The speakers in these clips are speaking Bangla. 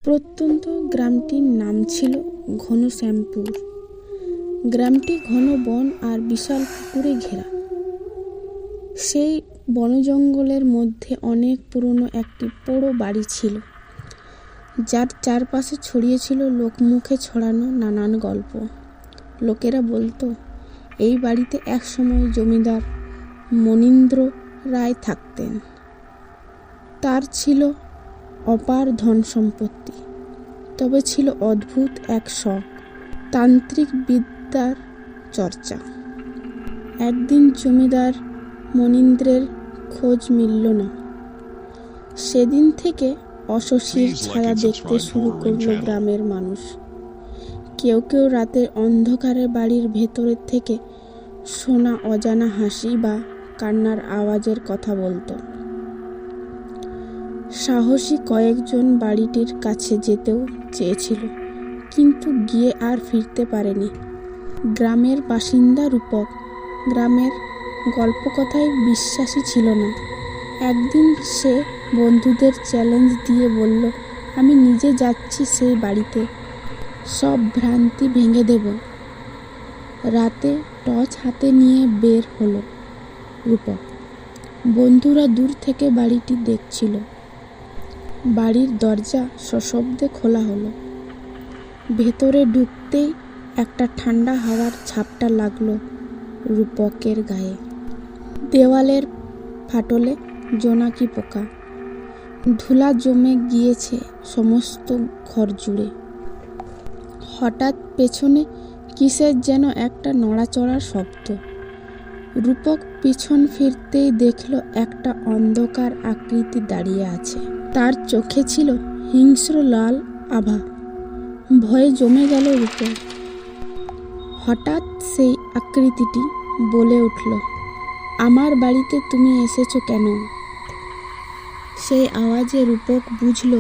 প্রত্যন্ত গ্রামটির নাম ছিল ঘনশ্যামপুর। গ্রামটি ঘন বন আর বিশাল পুকুরে ঘেরা। সেই বনজঙ্গলের মধ্যে অনেক পুরনো একটি পোড়ো বাড়ি ছিল, যার চারপাশে ছড়িয়ে ছিল লোকমুখে ছড়ানো নানান গল্প। লোকেরা বলতো এই বাড়িতে একসময় জমিদার মনীন্দ্র রায় থাকতেন। তার ছিল অপার ধন সম্পত্তি, তবে ছিল অদ্ভুত এক শখ, তান্ত্রিক বিদ্যার চর্চা। একদিন জমিদার মনীন্দ্রের খোঁজ মিলল না। সেদিন থেকে অশশীর ছায়া দেখতে শুরু করলো গ্রামের মানুষ। কেউ কেউ রাতের অন্ধকারে বাড়ির ভেতরের থেকে শোনা অজানা হাসি বা কান্নার আওয়াজের কথা বলতো। সাহসী কয়েকজন বাড়িটির কাছে যেতেও চেয়েছিল, কিন্তু গিয়ে আর ফিরতে পারেনি। গ্রামের বাসিন্দা রূপক গ্রামের গল্পকথায় বিশ্বাসী ছিল না। একদিন সে বন্ধুদের চ্যালেঞ্জ দিয়ে বলল, আমি নিজে যাচ্ছি সেই বাড়িতে, সব ভ্রান্তি ভেঙে দেব। রাতে টর্চ হাতে নিয়ে বের হলো রূপক। বন্ধুরা দূর থেকে বাড়িটি দেখছিল। বাড়ির দরজা সশব্দে খোলা হলো। ভেতরে ঢুকতেই একটা ঠান্ডা হাওয়ার ঝাপটা লাগলো রূপকের গায়ে। দেওয়ালের ফাটলে জোনাকি পোকা, ধুলা জমে গিয়েছে সমস্ত ঘর জুড়ে। হঠাৎ পেছনে কিসের যেন একটা নড়াচড়ার শব্দ। রূপক পিছন ফিরতেই দেখল একটা অন্ধকার আকৃতি দাঁড়িয়ে আছে। তার চোখে ছিল হিংস্র লাল আভা। ভয়ে জমে গেল রূপক। হঠাৎ সেই আকৃতিটি বলে উঠল, আমার বাড়িতে তুমি এসেছো কেন? সেই আওয়াজে রূপক বুঝল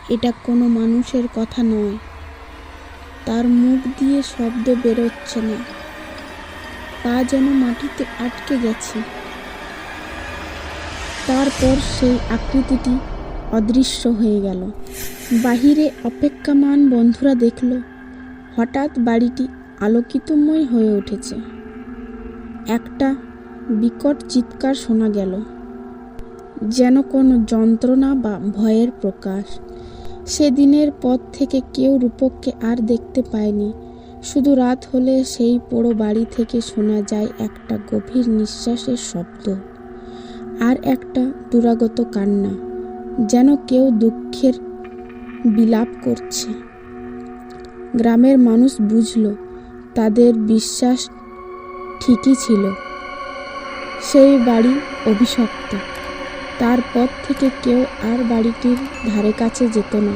এটা কোনো মানুষের কথা নয়। তার মুখ দিয়ে শব্দ বেরোচ্ছে না, পা যেন মাটিতে আটকে গেছে। তারপর সেই আকৃতিটি অদৃশ্য হয়ে গেল। বাহিরে অপেক্ষামান বন্ধুরা দেখল হঠাৎ বাড়িটি আলোকিতময় হয়ে উঠেছে। একটা বিকট চিৎকার শোনা গেল, যেন কোনো যন্ত্রণা বা ভয়ের প্রকাশ। সেদিনের পর থেকে কেউ রূপককে আর দেখতে পায়নি। শুধু রাত হলে সেই পোড়ো বাড়ি থেকে শোনা যায় একটা গভীর নিঃশ্বাসের শব্দ আর একটা দুরাগত কান্না, যেন কেউ দুঃখের বিলাপ করছে। গ্রামের মানুষ বুঝল তাদের বিশ্বাস ঠিকই ছিল, সেই বাড়ি অভিশপ্ত। তারপর থেকে কেউ আর বাড়িটির ধারে কাছে যেত না।